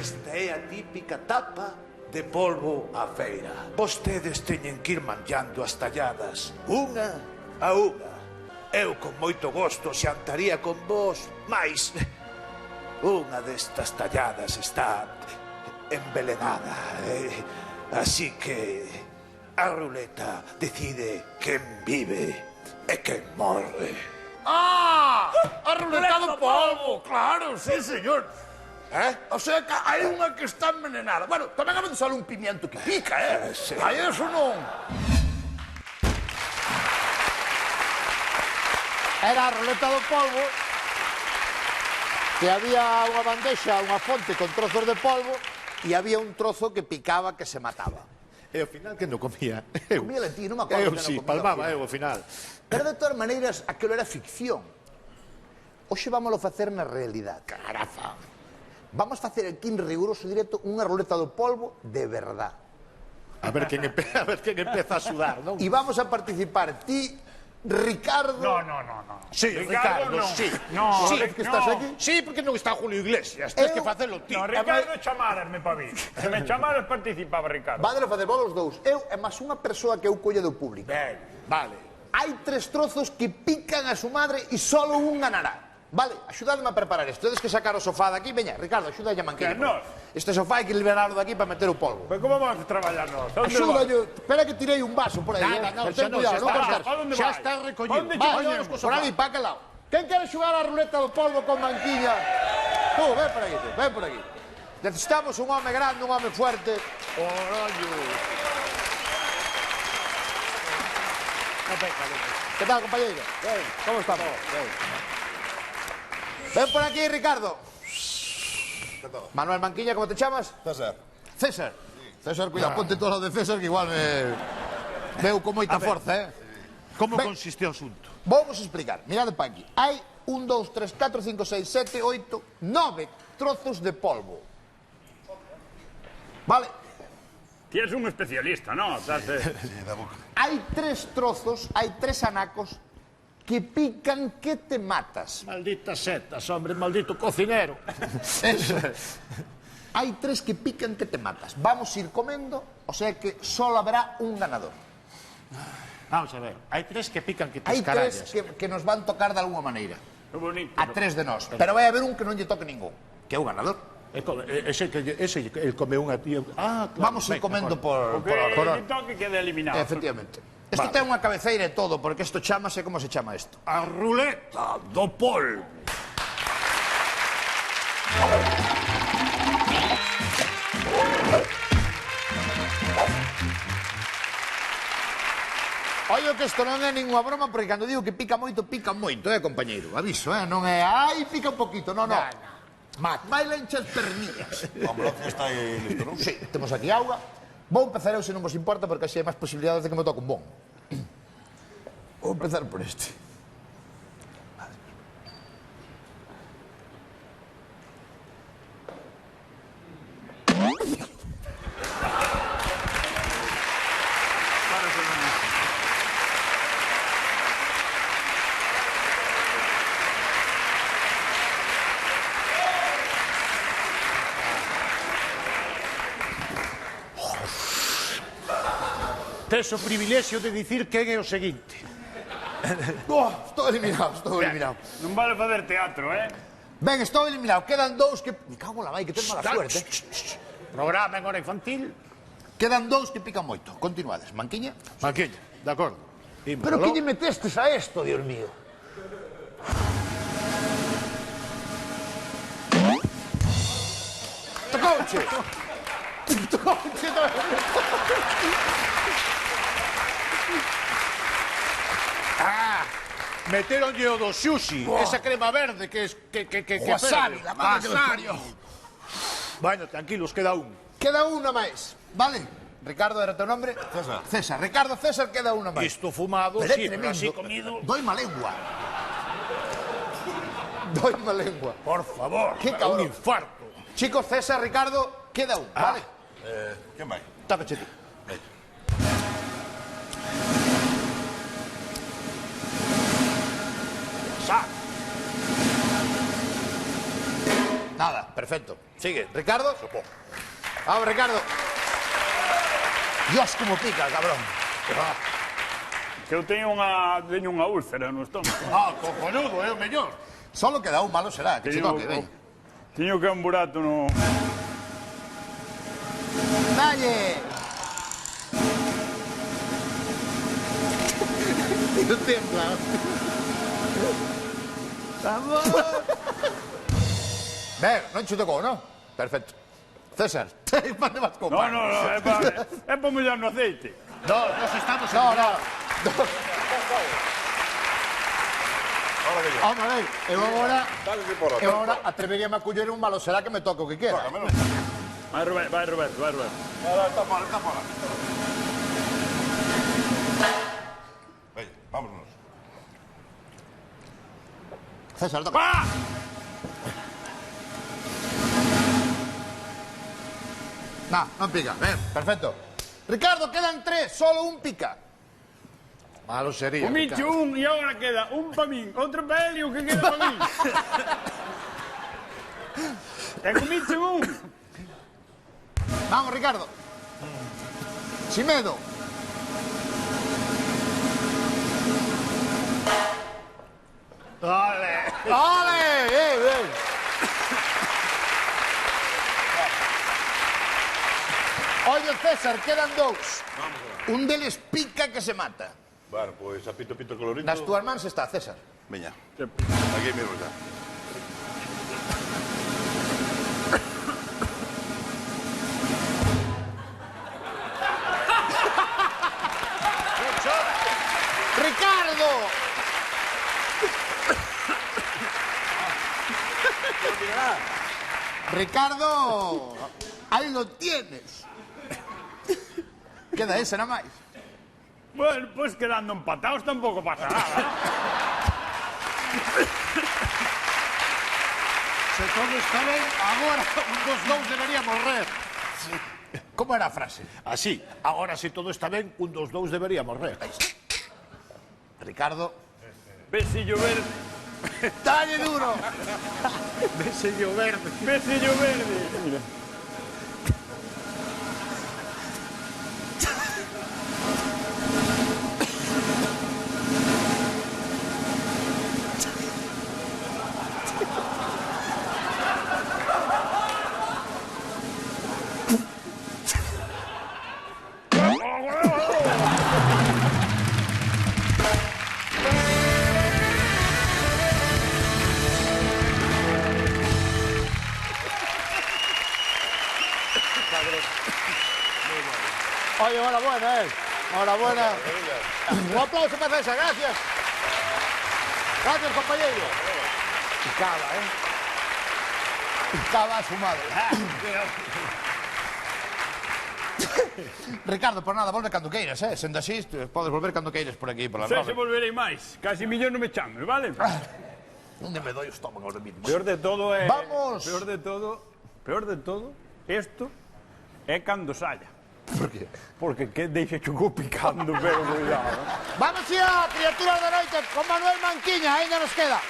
Esta é a típica tapa de polvo á feira. Vostedes teñen que ir manllando as talladas unha a unha. Eu con moito gosto xantaría con vos, mais unha destas talladas está envelenada. Así que a ruleta decide quen vive e quen morre. ¡Ah! ¡A ruleta do polvo! Claro, sí, señor. O sea que hai unha que está envenenada. Bueno, tamén a veces sale un pimiento que pica, Sí. Aí eso non... Era a ruleta do polvo, que había unha bandexa, unha fonte con trozos de polvo, e había un trozo que picaba que se mataba. E ao final que non comía? Comía ti, non me acordo Eu que non sí, comía palmaba ao eu ao final. Pero de todas maneiras, aquilo era ficción. Hoxe vámoslo facer na realidade. Caraza. Vamos facer aquí en riguroso directo unha ruleta do polvo de verdad. A ver quen empeza a sudar, non? E vamos a participar ti, Ricardo... No. Sí, Ricardo, no. sí. No, Sí, que estás aquí. Sí, porque non está Julio Iglesias, tens que facelo ti. No, Ricardo chamarasme para vir. Se me chamaras participaba Ricardo. Vadelo facer vos os dous. Eu e máis unha persoa que eu colle do público. Vale. Hai 3 trozos que pican a su madre e solo un ganará. Vale, axudadme a preparar isto. Tedes que sacar o sofá daqui. Veña, Ricardo, axuda a Manquilla. Que nós? Este sofá hai que liberarlo daqui para meter o polvo. Pero como vamos a traballar nós? Axuda yo. Espera que tirei un vaso por aí. Nada, Ten xa cuidado, non cortar. ¿A dónde Xa vai? está recollido. Onde che Vai, poñemos? vamos co Por sofá. ali, pa aquel lado. Quen quere xogar a ruleta do polvo con Manquiña? Tú, ven por aquí, ven por aquí. Necesitamos un home grande, un home fuerte. Que tal, compañeiro? Como estamos? Ven por aquí, Ricardo. Manuel Manquiña, ¿cómo te chamas? César. César. César, cuidado, ponte todo lo de César que igual me... Veo con moita forza, Como Ben. consiste o asunto? Vamos a explicar. Mirad para aquí. Hai 1, 2, 3, 4, 5, 6, 7, 8, 9 trozos de polvo. Vale. Ti és un especialista, no? Hai 3 trozos, hai 3 anacos que pican que te matas. Malditas setas, hombre, maldito cocinero. Eso. Hai 3 que pican que te matas. Vamos a ir comendo, o sea que solo habrá un ganador. Vamos a ver, hai 3 que pican que tes Hai 3 carallas. que nos van tocar de alguna maneira. Que bonito. A 3 de nós. Pero vai haber un que non lle toque ningún, que é o ganador. Ese el come unha tía... Ah, claro. Vamos a ir comendo por Que orden. toque quede eliminado. Efectivamente. Isto ten unha cabeceira e todo, porque isto chamase, como se chama isto? A ruleta do polvo. Ollo que isto non é ninguna broma, porque cando digo que pica moito, compañeiro. Aviso, non é, ai, pica un poquito, non. Vai lenchas pernillas. O ambulancia está aí listo, non? Sí, temos aquí auga. Vou empezar eu, se non vos importa, porque así hai máis posibilidades de que me toque un bon. Vou empezar por este. Tes o privilexio de dicir quen é o seguinte. Estou eliminado, Non vale fazer teatro, Ben, estou eliminado. Quedan 2 que... Me cago en la vai, que ten mala suerte. Programa en hora infantil. Quedan 2 que pican moito. Continuades. Manquiña. Manquiña, de acordo. Pero que lle metestes a esto, Dios mío? Tocouche. Tocouche. Meteronlle o do sushi, esa crema verde que Wasabi, ferve. la madre que los Wasabi. parió. Bueno, tranquilos, queda un. Queda una máis, vale? Ricardo, era teu nombre? César. César. Ricardo César, queda una máis. Isto fumado, Pero é sí, pero tremendo. así comido. Doima lengua. Doima lengua. Por favor, Qué un cabrón. infarto. Chicos, César, Ricardo, queda un, vale? Quen vai? Tócache ti. Nada, perfecto. Sigue. ¿Ricardo? Vamos, Ricardo. Dios, como pica, cabrón. Que eu teño unha úlcera no estómago. Cojonudo, é o mellor. Solo queda un malo será, que se toque, ven. Teño que un burato no... Dalle. Tío, tembla. Vamos. Ben, non che tocou, non? Perfecto. César, ¿para vas con pan? No, é para mollar no aceite. No, nos estamos... No. Vamos, ben, eu agora atreveríame a coller un malo será que me toque o que queda. Vai, Roberto. Está fora. Veña, vámonos. César, toca. ¡Ah! No, non pica. Ben, perfecto. Ricardo, quedan 3, solo un pica. Malo sería, Comiche Ricardo. un e agora queda un pa min, outro pa él e o que queda pa min. E comiche un. Vamos, Ricardo. Sin medo. ¡Ole! Bien. Oye, César, quedan 2. Un deles pica que se mata. Bueno, pois apito colorito. Nas túas mans está, César. Veña, aquí mesmo xa. ¡Ricardo! Ricardo, ahí lo tienes. Queda ese, nada máis. Bueno, pues quedando empatados tampouco pasa nada. Se todo está ben, agora un dos dous debería morrer. ¿Cómo era a frase? Así, agora se todo está ben, un dos dous debería morrer. Ricardo. Besillo verde. ¡Dale duro! Besillo verde. Besillo verde. Mira. Oye, enhorabuena, enhorabuena. Un aplauso para César, gracias. Gracias, compañero. Picaba, Picaba a su madre. Ricardo, por nada, volve cando queiras, sendo así, podes volver cando queiras por aquí, por la Se nove. volverei máis. Casi millón non me chames, vale? Onde me doi o estómago ahora mismo. Peor de todo é... Vamos. Peor de todo, isto é cando salla. Por qué? Porque que deixa chocou picando, pero cuidado. Vamos ya, criaturas da noite, con Manuel Manquiña, ainda nos queda.